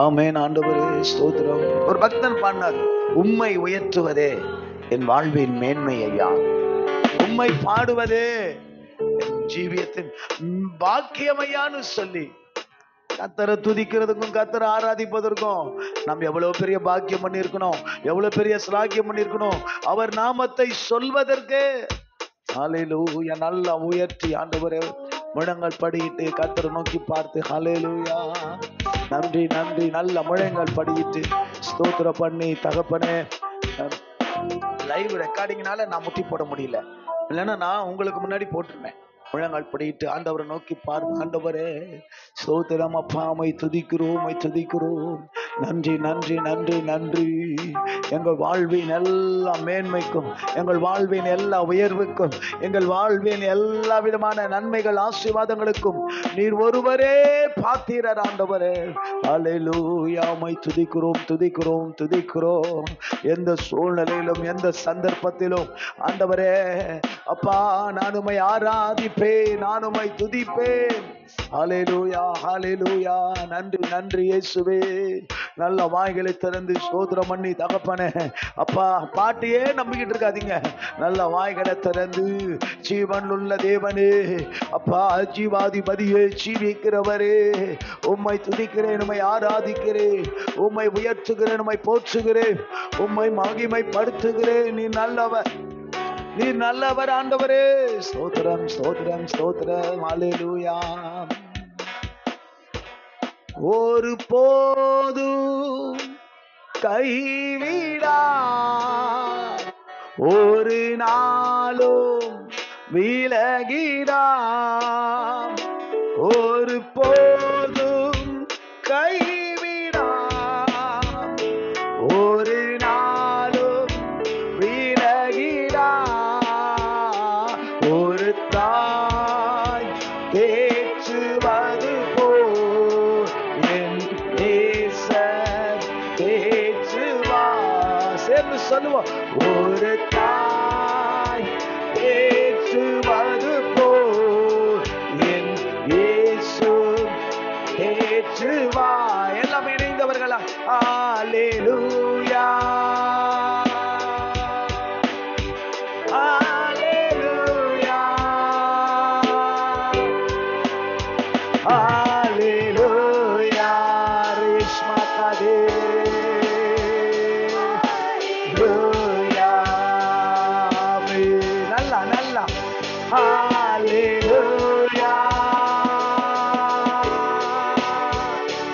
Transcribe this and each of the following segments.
ஆமென். ஆண்டவரே ஸ்தோத்திரம். ஒரு பக்தன் பாடினார், உம்மை உயர்த்துவதே என் வாழ்வின் மேன்மை ஐயா, உம்மை பாடுவதே என் ஜீவியத்தின் பாக்கியம் ஐயான்னு சொல்லி கர்த்தரை துதிக்கிறதுக்கும் கர்த்தரை ஆராதிப்பதற்கும் நாம் எவ்வளவு பெரிய பாக்கியம் பண்ணியிருக்கணும், எவ்வளவு பெரிய ஸ்லாக்கியம் பண்ணியிருக்கணும். அவர் நாமத்தை சொல்வதற்கு ஹல்லேலூயா நல்லா உயர்த்தி ஆண்டவரே முழங்கள் படியிட்டு கர்த்தரை நோக்கி பார்த்து ஹல்லேலூயா நன்றி நன்றி நல்ல முழங்கள் படியிட்டு ஸ்தோத்திரம் பண்ணி தகப்பனே. லைவ் ரெக்கார்டிங்னால நான் முட்டி போட முடியல, இல்லைன்னா நான் உங்களுக்கு முன்னாடி போட்டிருந்தேன். முழங்கால் படியிட்டு ஆண்டவரை நோக்கி பார்த்து, ஆண்டவரே ஸ்தோத்திரம் அப்பா, உம்மை துதிக்கிறோம், துதிக்கிறோம். நன்றி நன்றி நன்றி நன்றி. எங்கள் வாழ்வின் எல்லா மேன்மைக்கும், எங்கள் வாழ்வின் எல்லா உயர்வுக்கும், எங்கள் வாழ்வின் எல்லா விதமான நன்மைகள் ஆசீர்வாதங்களுக்கும் நீர் ஒருவரே பாத்திரர் ஆண்டவரே. ஹல்லேலூயா உம்மை துதிக்கிறோம் துதிக்கிறோம் துதிக்கிறோம். எந்த சூழ்நிலையிலும் எந்த சந்தர்ப்பத்திலும் ஆண்டவரே அப்பா நான் உம்மை ஆராதிப்பேன், நான் உம்மை துதிப்பேன். ஹல்லேலூயா ஹல்லேலூயா. நன்றி நன்றி இயேசுவே. நல்ல வாய்களை திறந்து ஸ்தோத்திரம் பண்ணி தகப்பனே அப்பா பாட்டியே நம்பிக்கிட்டு இருக்காதீங்க, நல்ல வாய்களை திறந்து ஜீவன் உள்ள தேவனே அப்பா, ஜீவாதிபதியே, ஜீவிக்கிறவரே, உம்மை துதிக்கிறேன், உம்மை ஆராதிக்கிறேன், உம்மை உயர்த்துகிறேன், உம்மை போற்றுகிறேன், உம்மை மகிமைப்படுத்துகிறேன். நீ நல்லவர், நீ நல்லவர் ஆண்டவரே. ஸ்தோத்திரம் ஸ்தோத்திரம் ஸ்தோத்திரம். ஹல்லேலூயா. ஒரு போதும் கைவிடா, ஒரு நாளும் விலகிடா, ஒரு போதும் கைவிடா, ஒரு நாளும் விலகிடா. ஒரு தாய் தேற்றுவது போல் என் நேசர் தேற்றுவா. சேர்ந்து சொல்லுவோம், ஒரு தாய் தேற்றுவது போல் என் இயேசு தேற்றுவா. எல்லாம் இணைந்தவர்களா? ஹல்லேலூயா ஹல்லேலூயா ஹல்லேலூயா. ரேஷ்மா கதே நல்லா நல்லா ஹல்லேலூயா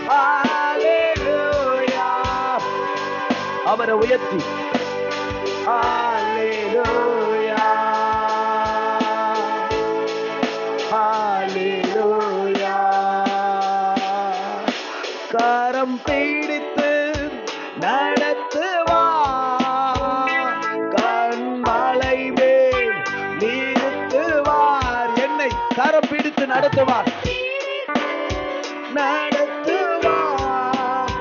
ஹல்லேலூயா. அவரை உயர்த்தி ஹல்லேலூயா ஹல்லேலூயா. கரம் பிடித்து நடத்துவா, கண்மலை மேல் நிறுத்துவார். என்னை கரம் பிடித்து நடத்துவார், நடத்துவார்,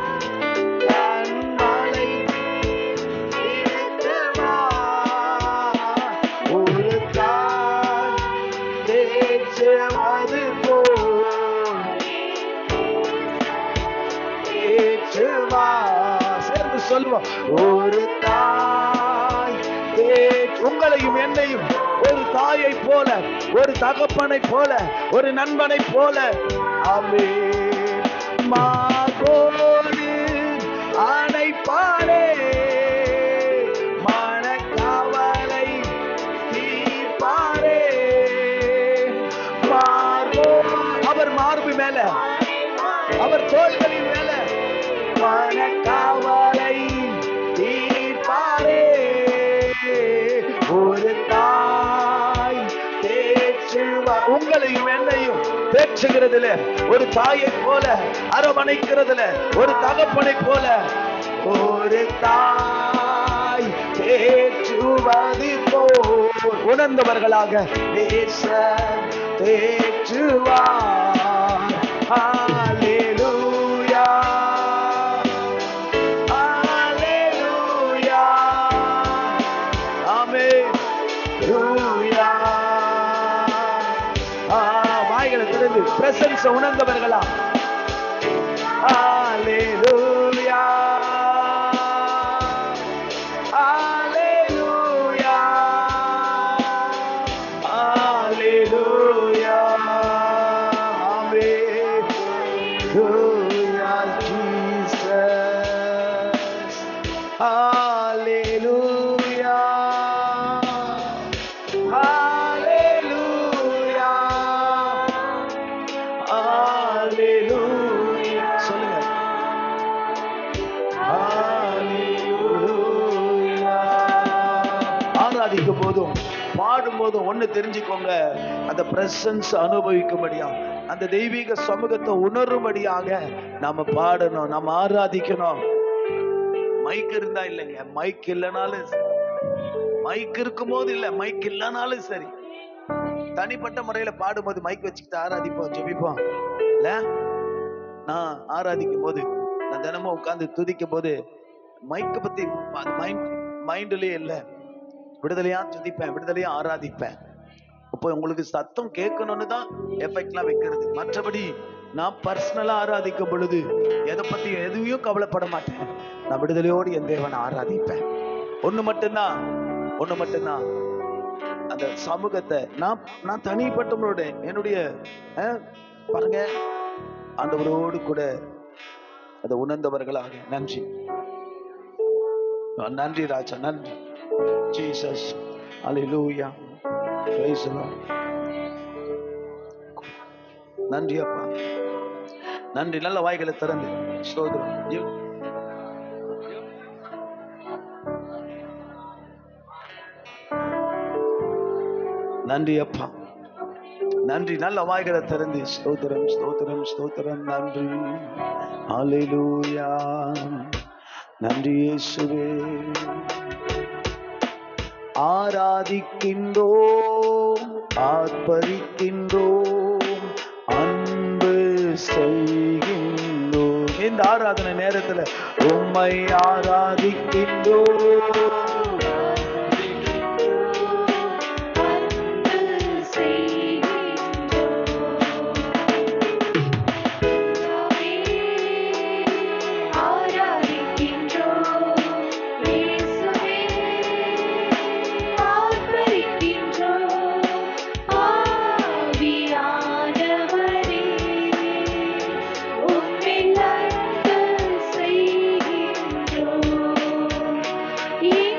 கண்மலை நிறுத்துவார். ஒரு தாய் தேற்றுவது போல் தேற்றுவா. சேர்ந்து சொல்லுவோம், ஒரு தாய் உங்களையும் என்னையும் ஒரு தாயை போல, ஒரு தகப்பனை போல, ஒரு நண்பனை போல ஆமென் மாகோடு அணைப்பாரே, மனக்கவலை தீர்ப்பாரே. அவர் மார்பு மேல, அவர் தோள்களின் மேல மனக்கவலை தீர்ப்பாரே. ஒரு தாய் தேற்றுவார். உங்களையும் என்னையும் தேற்றுகிறதுல, ஒரு தாயை போல அரவணைக்கிறதுல, ஒரு தகப்பனை போல ஒரு தாய் தேற்றுவது போல் உணர்ந்தவர்களாக நேசர் தேற்றுவார். ஹல்லேலூயா ஹல்லேலூயா ஆமென். வாய்களை திறந்து பிரசன்ஸ் உணர்ந்தவர்களா? ஹல்லேலூயா போதும் பாடும்போதும் ஒண்ணு தெரிஞ்சுக்கோங்க, அந்த பிரசன்ஸ் அனுபவிக்கும்படியா, அந்த தெய்வீக சமூகத்தை உணரும்படியாக நாம பாடணும், நாம ஆராதிக்கணும். மைக் இருந்தா இல்லைங்க, மைக் இல்லைனாலும் சரி, மைக் இருக்கும் போது இல்ல, மைக் இல்லைனாலும் சரி, தனிப்பட்ட முறையில பாடும்போது மைக் வச்சுக்கிட்டு ஆராதிப்போம், ஜெபிப்போம் இல்ல. நான் ஆராதிக்கும் போது, நான் தினமும் உட்கார்ந்து துதிக்கும் போது மைக்க பத்தி மைண்ட்லயே இல்ல, விடுதலையா துதிப்பேன், விடுதலையா ஆராதிப்பேன். அப்போ உங்களுக்கு சத்தம் கேட்கணும்னு தான் எஃபெக்ட்லாம் வைக்கிறது. மற்றபடி நான் பர்சனலா ஆராதிக்கும் பொழுது எதை பத்தி எதுவும் கவலைப்பட மாட்டேன். நான் விடுதலையோடு என் தேவனை ஆராதிப்பேன். ஒண்ணு மட்டும்தான் அந்த சமூகத்தை நான் தனிப்பட்ட என்னுடைய பாருங்க, ஆண்டவரோடு கூட அதை உணர்ந்தவர்களாக. நன்றி ராஜா, நன்றி Jesus. Hallelujah, praise the Lord. நன்றி அப்பா, நன்றி. நல்ல வாய்களை திறந்து ஸ்தோத்திரம். நன்றி அப்பா, நன்றி. நல்ல வாய்களை திறந்து ஸ்தோத்திரம், ஸ்தோத்திரம், ஸ்தோத்திரம். நன்றி, அல்லேலூயா, நன்றி இயேசுவே. ஆராதிக்கின்றோம், ஆர்ப்பரிக்கின்றோம், அன்பு செய்கின்றோம். இந்த ஆராதனை நேரத்துல உம்மை ஆராதிக்கின்றோம், Yeah.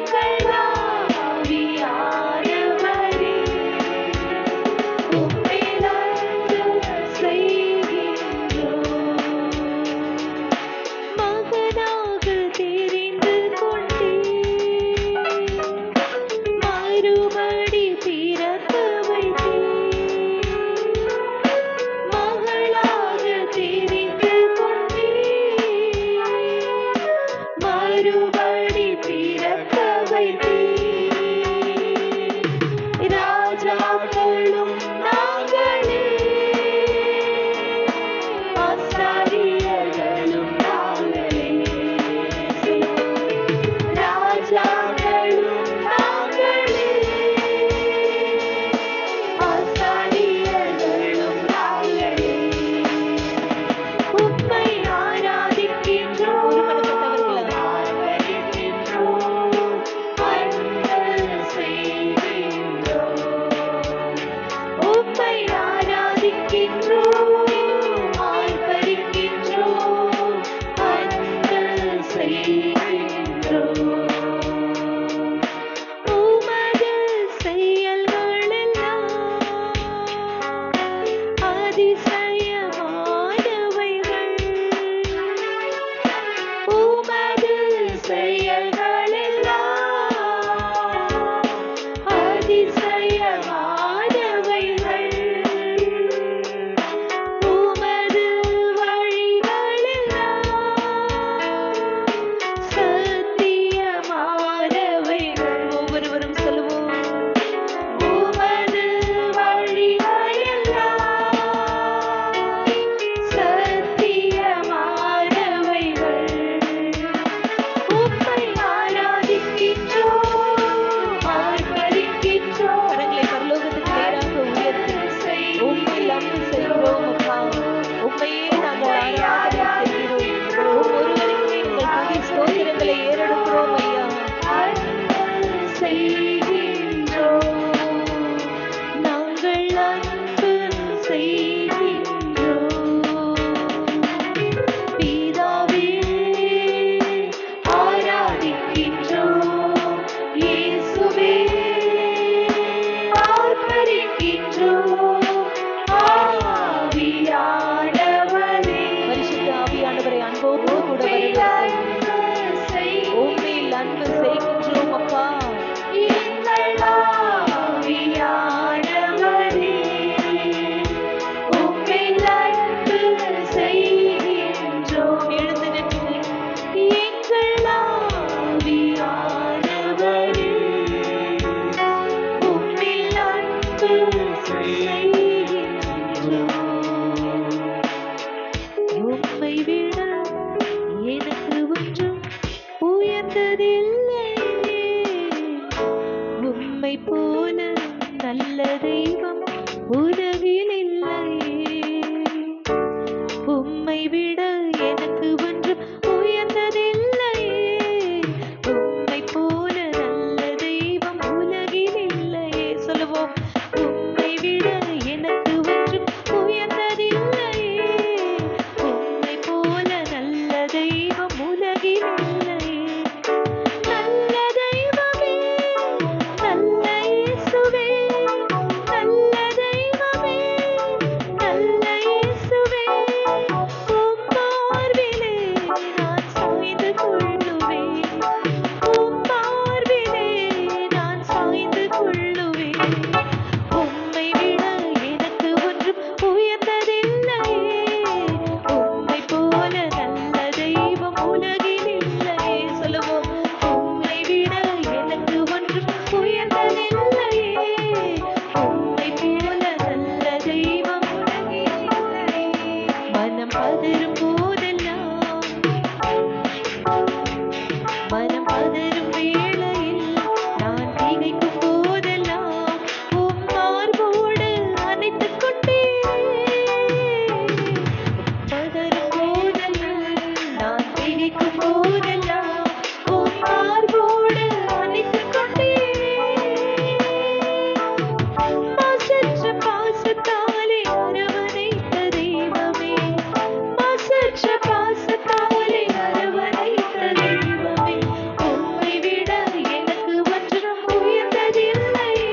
பதறும் போதெல்லாம் மனம் பதறும் வேளையில் நான் திகைக்கும் போதெல்லாம் உம் மார்போடு அணைத்துக் கொண்டீரே. பதறும் போதெல்லாம் நான் திகைக்கும் போதெல்லாம் உம் மார்போடு அணைத்துக் கொண்டீரே. மாசற்ற பாசத்தாலே அரவணைத்த தெய்வமே, மாசற்ற பாசத்தாலே அரவணைத்த தெய்வமே, உம்மை விட எனக்கு ஒன்றும் உயர்ந்ததில்லையே.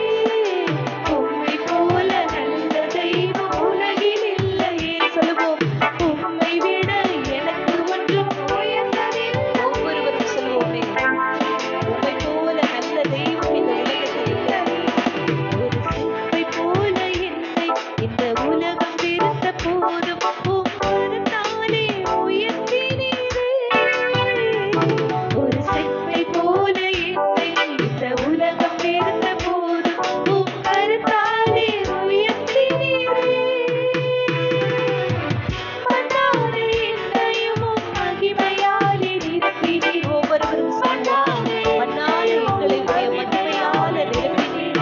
உம்மை போல நல்ல தெய்வம் உலகில் இல்லையே. சொல்லுவோம், உம்மை விட எனக்கு ஒன்றும் உயர்ந்ததில்லை. ஒவ்வொருவரும் சொல்லுவோமே, உம்மை போல நல்ல தெய்வம் இந்த உலகத்தில் இல்லை. ஒரு சிற்பை போல என்னை இந்த உலகம் வெறுத்த போதும் உம் கரத்தாலே உயர்த்தினீரே. ஒரு சிற்பை போல என்னை இந்த உலகம் வெறுத்த போதும் உம் கரத்தாலே உயர்த்தினீரே. மன்னான என்னையும் உம் மகிமையாலே நிரப்பினீர். ஒவ்வொருவரும் சொல்லுவோம், மன்னான எங்களை உடைய மகிமையாலே நிரப்பினீர்.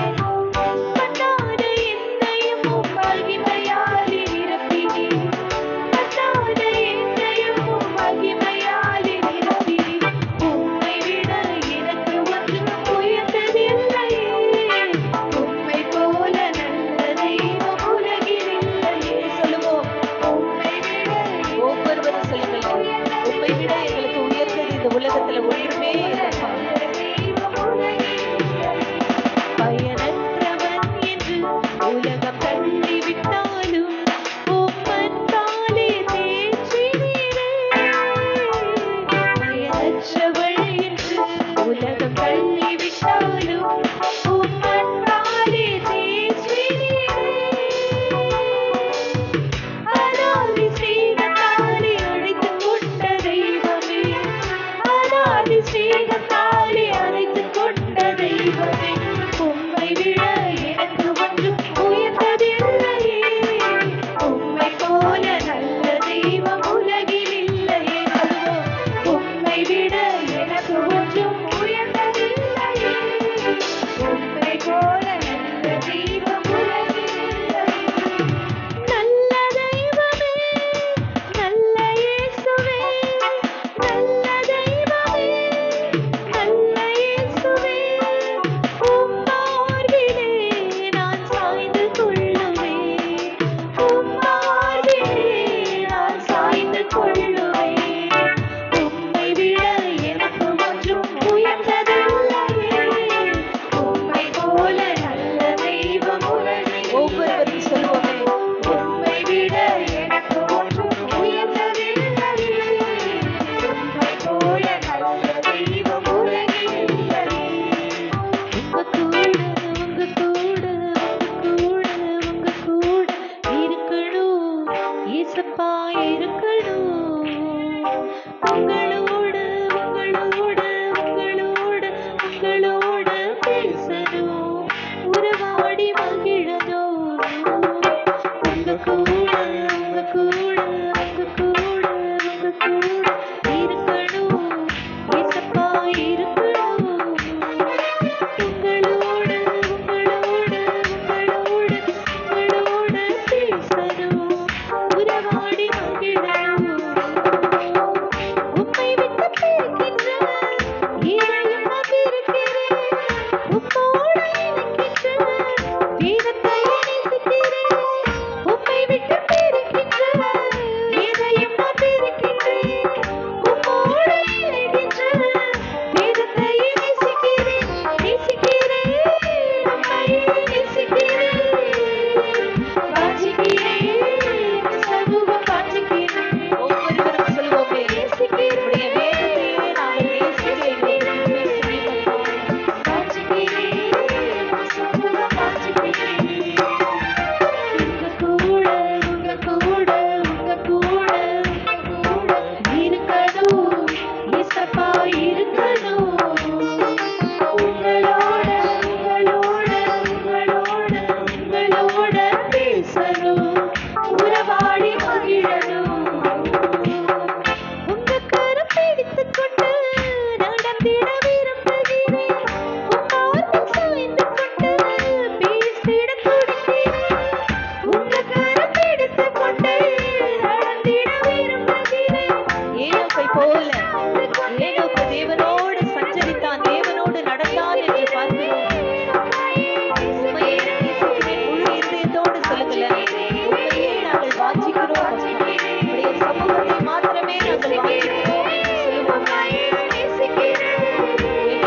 மன்னான என்னையும் உம் மகிமையாலே நிரப்பினீர். மன்னான என்னையும் உம் மகிமையாலே நிரப்பினீர். உம்மை விட எனக்கு ஒன்றும் உயர்ந்ததில்லையே. உம்மை போல நல்ல தெய்வம் உலகில் இல்லையே. சொல்லுவோம், உம்மை விட ஒவ்வொருவரும் சொல்லுங்களேன், உம்மை விட எங்களுக்கு உயர்ந்தது இந்த உலகத்துல ஒன்றுமே இல்லைப்பா. பயனற்றவன் என்று உலகம் தள்ளிவிட்டாலும் உம் அன்பாலே தேற்றினீரே. பயனற்றவள் என்று உலகம் தள்ளிவிட்டாலும் உம் அன்பாலே தேற்றினீரே. அனாதி ஸ்நேகத்தாலே அழைத்துக் கொண்ட தெய்வமே, அனாதி ஸ்நேகத்தாலே ஏனோக்கை போல ஏனோக்கு தேவனோடு சஞ்சரித்தான், தேவனோடு நடந்தான் என்று பார்க்கிறோம். உம்மையே நேசிக்கிறேன் முழு இதயத்தோடு சொல்லுங்களேன். உம்மையே நாங்கள் வாஞ்சிக்கிறோம், உம்முடைய சமூகத்தை மாத்திரமே நாங்கள் வாஞ்சிக்கிறோம் என்று சொல்லுவோம்.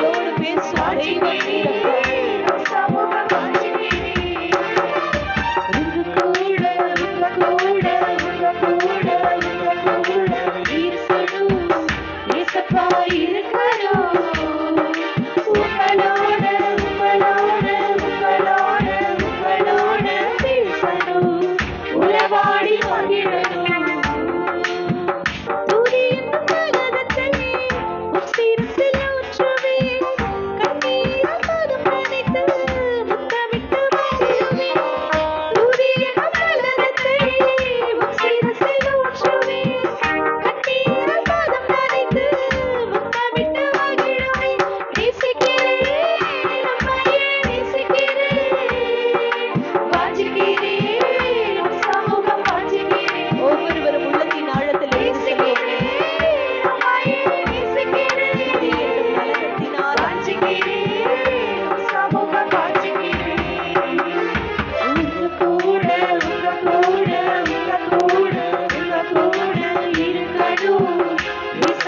எங்களோடு பேசும் தெய்வம்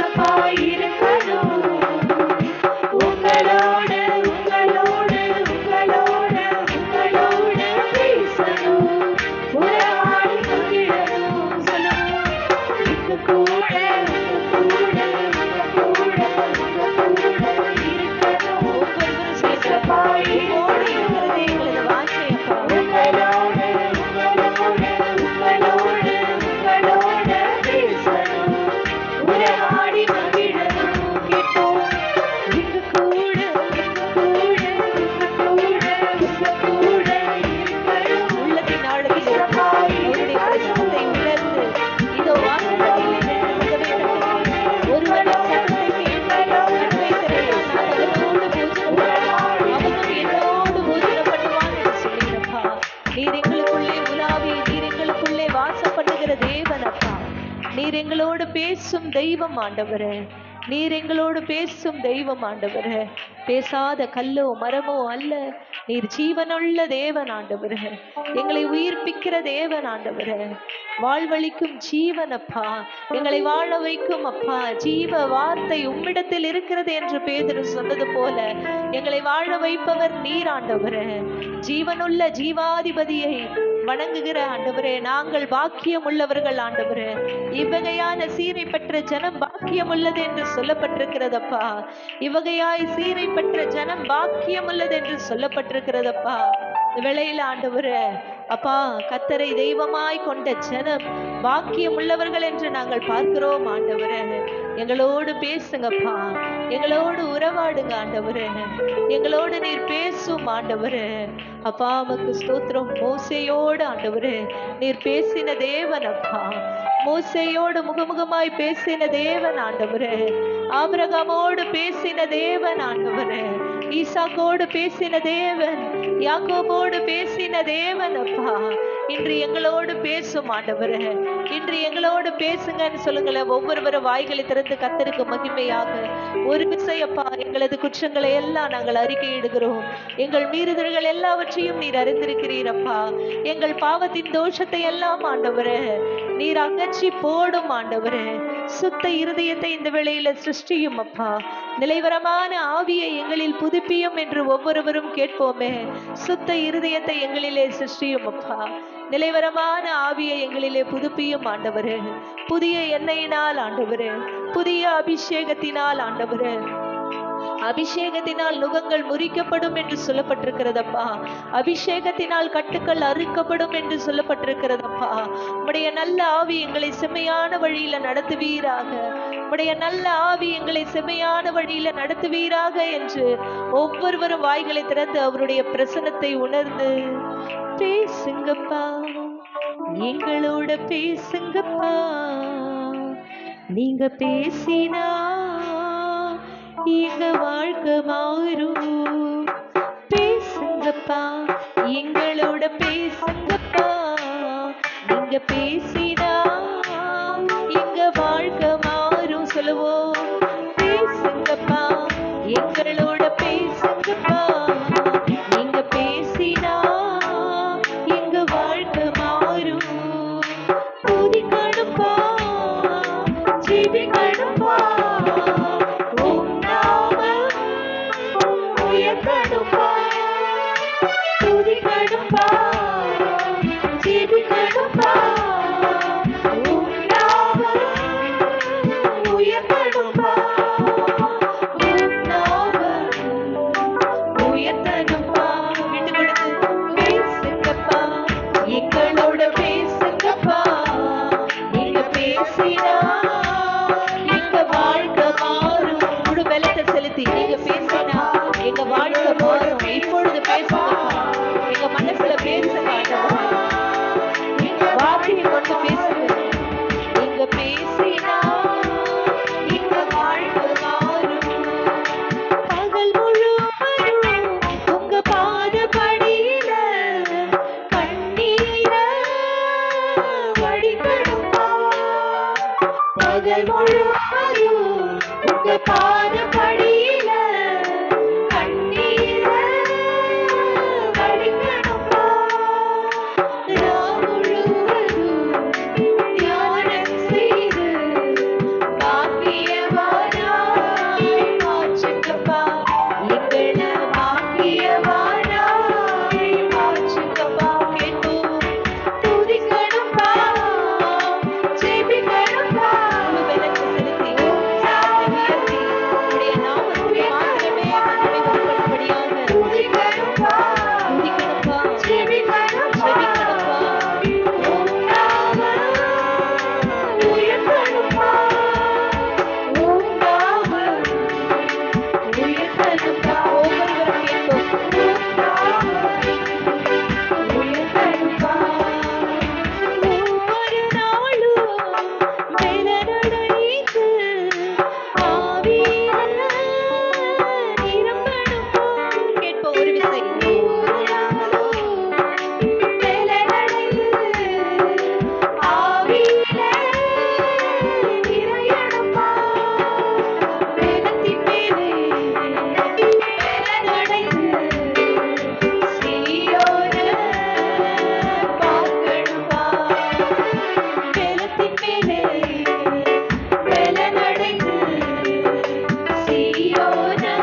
நீரப்பா. நீர் எங்களோடு பேசும் தெய்வம் ஆண்டவரே, நீர் எங்களோடு பேசும் தெய்வம் ஆண்டவரே. பேசாத கல்லோ மரமோ அல்ல, நீர் ஜீவனுள்ள தேவன் ஆண்டவரே, எங்களை உயிர்ப்பிக்கிற தேவன் ஆண்டவரே, வாழ்வழிக்கும் ஜீவன் அப்பா, எங்களை வாழ வைக்கும் அப்பா. ஜீவ வார்த்தை உம்மிடத்தில் இருக்கிறது என்று பேதுரு சொன்னது போல எங்களை வாழ வைப்பவர் நீர் ஆண்டவரே. ஜீவனுள்ள ஜீவாதிபதியை வணங்குகிற ஆண்டவரே, நாங்கள் பாக்கியம் உள்ளவர்கள் ஆண்டவரே. இவ்வகையான சீரை பெற்ற ஜனம் பாக்கியம் உள்ளது என்று சொல்லப்பட்டிருக்கிறதப்பா. இவ்வகையாய் சீரை பெற்ற ஜனம் பாக்கியம் உள்ளது என்று சொல்லப்பட்டிருக்கிறதப்பா. வேளையில ஆண்டவரே அப்பா, கர்த்தரை தெய்வமாய் கொண்ட ஜனம் பாக்கியம் உள்ளவர்கள் என்று நாங்கள் பார்க்கிறோம் ஆண்டவரே. எங்களோடு பேசுங்கப்பா, எங்களோடு உறவாடுங்க ஆண்டவரே, எங்களோடு நீர் பேசும் ஆண்டவரே. அப்பா உமக்கு ஸ்தோத்திரம். மோசேயோடு ஆண்டவரே நீர் பேசின தேவன் அப்பா, மோசேயோடு முகமுகமாய் பேசின தேவன் ஆண்டவரே, ஆபிரகாமோடு பேசின தேவன் ஆண்டவரே, ஈசாக்கோடு பேசின தேவன், யாக்கோபோடு பேசின தேவன் அப்பா. இன்று எங்களோடு பேசும் ஆண்டவரே, இன்று எங்களோடு பேசுங்கன்னு சொல்லுங்களேன். ஒவ்வொருவரும் வாய்களை திறந்து கர்த்தருக்கு மகிமையாக ஒரு விசையப்பா, எங்களது குற்றங்களை எல்லாம் நாங்கள் அறிக்கையிடுகிறோம். எங்கள் மீறுதல்கள் எல்லாவற்றையும் நீர் அறிந்திருக்கிறீரப்பா. எங்கள் பாவத்தின் தோஷத்தை எல்லாம் ஆண்டவரே நீர் அகற்றி போடும் ஆண்டவரே. சுத்த இருதயத்தை இந்த வேளையில சிருஷ்டியும் அப்பா. நிலைவரமான ஆவியை எங்களில் புதுப்பியும் என்று ஒவ்வொருவரும் கேட்போமே. சுத்த இருதயத்தை எங்களிலே சிருஷ்டியும் அப்பா. நிலைவரமான ஆவியை எங்களிலே புதுப்பியும் ஆண்டவரே. புதிய எண்ணெயினால் ஆண்டவரே, புதிய அபிஷேகத்தினால் ஆண்டவரே. அபிஷேகத்தினால் நுகங்கள் முறிக்கப்படும் என்று சொல்லப்பட்டிருக்கிறதப்பா. அபிஷேகத்தினால் கட்டுக்கள் அறுக்கப்படும் என்று சொல்லப்பட்டிருக்கிறதப்பா. உம்முடைய நல்ல ஆவி எங்களை செம்மையான வழியில நடத்துவீராக, உம்முடைய நல்ல ஆவி எங்களை செம்மையான வழியில நடத்துவீராக என்று ஒவ்வொருவரும் வாய்களை திறந்து அவருடைய பிரசன்னத்தை உணர்ந்து பேசுங்கப்பா, எங்களோட பேசுங்கப்பா. நீங்க பேசினா எங்க வாழ்க்கை மாறும். பேசுங்கப்பா, எங்களோட பேசுங்கப்பா. நீங்க பேசினா சொல்லுவோம். பேசுங்கப்பா, எங்களோட பேசுங்கப்பா. நீங்க பேசினா எங்க வாழ்க்கை மாறும். துதிக்கணும்பா, ஜெபிக்கணும்பா, உம் நாமம் உயர்த்தணும்பா. துதிக்கணும்பா, ஜெபிக்கணும்பா, உம் நாமம் உயர்த்தணும்பா. உம் நாமம் உயர்த்தணும்பா. விட்டு கொடுத்து பேசுங்கப்பா, எங்களோட பேசுங்கப்பா. நீங்க பேசினா எங்க வாழ்க்கை மாறும். முழு பலத்தை செலுத்தி நீங்க பேசினா எங்க வாழ்க்கை மாறும். இப்பொழுது பேசுங்கப்பா, எங்க மனசுல பேசுங்க ஆண்டவரே. வார்த்தையை கொண்டு பேசுங்க. நீங்க பேசினா எங்க வாழ்க்கை மாறும். பகல் முழுவதும் உங்க பாதபடியில கண்ணீர வடிக்கணும்பா. பகல் முழுவதும் உங்க பாதபடியில கண்ணீர வடிக்கணும்பா. ராவு முழுவதும் தியானம் செய்து பாக்கியவானாய் மாற்றுங்கப்பா. எங்களை பாக்கியவானாய் மாற்றுங்கப்பா. கேட்போம். துதிக்கணும்பா, ஜெபிக்கணும்பா. பலத்தை செலுத்தி சார்பை உயர்த்தி உம்முடைய நாமத்துக்கு மாத்திரமே மகிமை வரும்படியாக துதிக்கணும்பா, துதிக்கணும்பா, ஜெபிக்கணும்பா, உம் நாமம் உயர்த்தணும்பா. உம் நாமம் உயர்த்தணும்பா. ஒவ்வொருவரும் கேட்போம். உம் நாமம் உயர்த்தணும்பா. ஒவ்வொரு நாளும் பலனடைந்து ஆவியில நிரம்பணும்பா. கேட்போம் ஒரு விசை. பலனடைந்து ஆவியில நிறையணும்பா. பலத்தின் மேலே பலனடைந்து சீயோனை பார்க்கணும்பா. பலத்தின் மேலே பலனடைந்து சீயோனை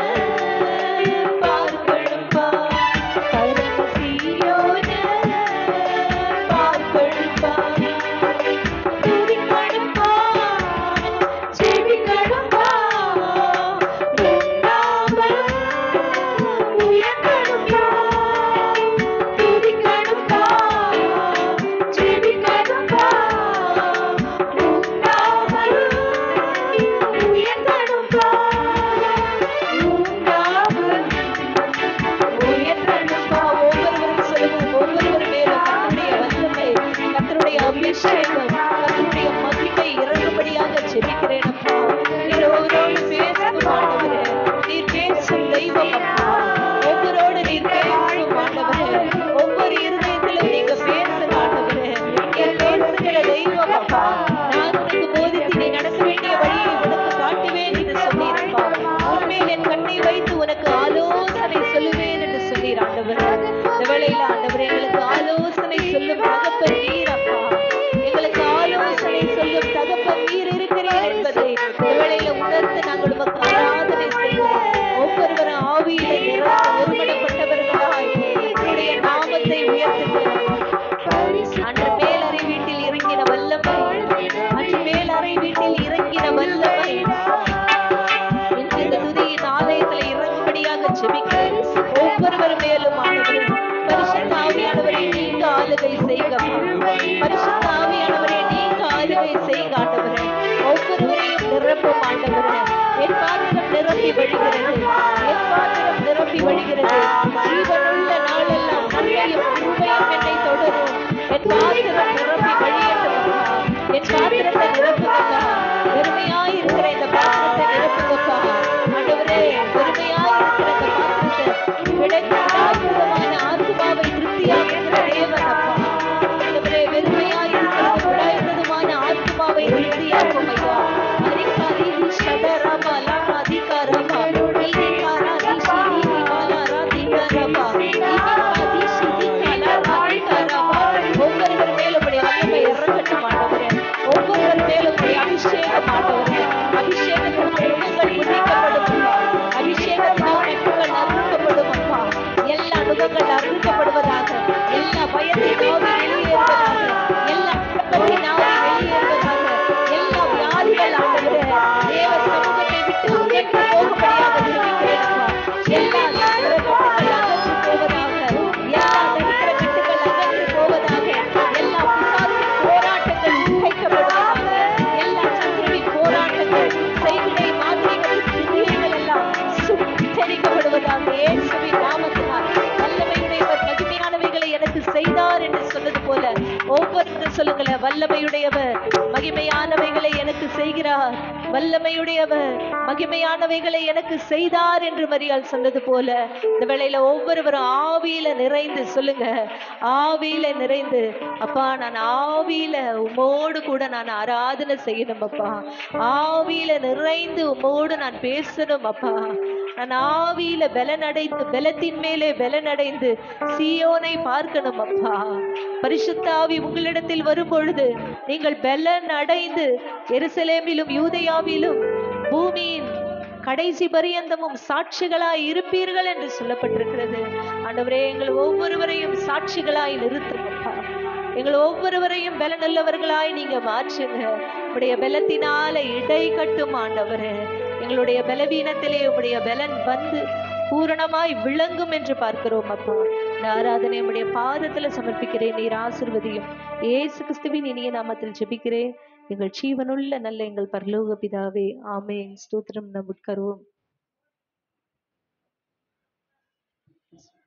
பார்க்கணும்பா. பரம சீயோனை பார்க்கணும்பா. துதிக்கணும்பா, ஜெபிக்கணும்பா, உம் நாமம் உயர்த்தணும்பா. துதிக்கணும்பா, ஜெபிக்கணும்பா, உம் நாமம் உயர்த்தணும்பா. உம் நாமம் உயர்த்தணும்பா. ஒவ்வொருவரும் சொல்லுவோம். ஒவ்வொருவர் மேலும் கர்த்தருடைய வல்லமை, கர்த்தருடைய அபிஷேகம், கர்த்தருடைய மகிமை இறங்கும்படியாக ஜெபிக்கிறேனப்பா. நீர் ஒவ்வொருவரோடு பேசும் ஆண்டவரே. நீர் பேசும் தெய்வம் அப்பா. ஒவ்வொருவரோடு நீர் பேசும் ஆண்டவரே. ஒவ்வொரு இருதயத்திலும் நீங்க பேசும் ஆண்டவரே. நீர் பேசுகிற தெய்வம் அப்பா. நான் உனக்கு போதித்து நீ நடக்க வேண்டிய வழியை உனக்கு காட்டுவேன் என்று சொன்னீரப்பா. உண்மையில் என் கண்ணை வைத்து உனக்கு ஆலோசனை சொல்லுவேன் என்று சொன்னீர் ஆண்டவரே. இந்த வேளையில ஆண்டவரே எங்களுக்கு ஆலோசனை சொல்லும் தகப்பன் நீர் அப்பா. எங்களுக்கு ஆலோசனை சொல்லும் தகப்பன் நீர் இருக்கிறீர் என்பதை இந்த வேளையில உணர்ந்து நாங்கள் உமக்கு ஆராதனை செய்வோம். ஒவ்வொருவரும் ஆவியிலே நிரம்ப ஒருமனப்பட்டவர்களாய் உம்முடைய நாமத்தை உயர்த்துகிறோம். அன்று மேலறை வீட்டில் இறங்கின வல்லமை, அன்று மேலறை வீட்டில் இறங்கின வல்லமை இன்று இந்த துதியின் ஆலயத்தில் இறங்கும்படியாக ஜெபிக்கிறேன். ஒவ்வொருவர் மேலும் ஆண்டவரே பரிசுத்த ஆவியானவரே நீங்க ஆளுகை செய்க. பரிசுத்த ஆவியானவரே நீங்க ஆளுகை செய்க ஆண்டவரே. ஒவ்வொருவரையும் நிரப்பும் ஆண்டவரே. என் பாத்திரம் நிரம்பி வழிகிறது, என் பாத்திரம் நிரம்பி வழிகிறது. ஜீவனுள்ள நாளெல்லாம் நன்மையும் கிருபையும் என்னை தொடரும். என் பாத்திரம் நிரம்பி வழியட்டும் அப்பா. என் பாத்திரத்தை நிரப்புங்கப்பா. வெறுமையாயிருக்கிற இந்த பாத்திரத்தை நிரப்புங்கப்பா ஆண்டவரே. வெறுமையாயிருக்கிற இந்த பாத்திரத்தை கிடைத்த அற்புதமான ஆத்துமாவை திருப்தியாக்குகிற தேவன் அப்பா. ஆண்டவரே வெறுமையாயிருக்கிற விடாய்த்ததுமான ஆத்துமாவை திருப்தியாக்கும் ஐயா. அதிகாரி பெரியவைகளை எனக்கு செய்கிறார், வல்லமையுடையவர், மகிமையானவைகளை எனக்கு செய்தார் என்று மரியாள் சொன்னது போல இந்த வேளையில ஒவ்வொருவரும் ஆவியில நிறைந்து சொல்லுங்க. ஆவியில நிறைந்து, அப்பா நான் ஆவியில உம்மோடு கூட நான் ஆராதனை செய்யணும் அப்பா. ஆவியில நிறைந்து உம்மோடு நான் பேசணும் அப்பா. நான் ஆவியில பலனடைந்து, பலத்தின் மேலே பலனடைந்து சீயோனை பார்க்கணும் அப்பா. பரிசுத்த ஆவி உங்களிடத்தில் வரும் பொழுது நீங்கள் பலன் அடைந்து எருசலேமிலும் யூதேயாவிலும் பூமியின் கடைசி பரியந்தமும் சாட்சிகளாய் இருப்பீர்கள் என்று சொல்லப்பட்டிருக்கிறது. ஆண்டவரே, எங்கள் ஒவ்வொருவரையும் சாட்சிகளாய் நிறுத்தும் அப்பா. எங்கள் ஒவ்வொருவரையும் பலனுள்ளவர்களாய் நீங்க மாற்றுங்க. உடைய பலத்தினால இடை கட்டும் ஆண்டவரே. எங்களுடைய பலவீனத்திலே உடைய பலன் வந்து பூரணமாய் விளங்கும் என்று பார்க்கிறோம் அப்பா. இந்த ஆராதனை உடைய பாதத்துல சமர்ப்பிக்கிறேன். நீர் ஆசீர்வதியும். இயேசு கிறிஸ்துவின் இனிய நாமத்தில் ஜெபிக்கிறேன் எங்கள் ஜீவனுள்ள நல்ல எங்கள் பரலோக பிதாவே, ஆமென். ஸ்தோத்திரம். நாம் உட்காருவோம்.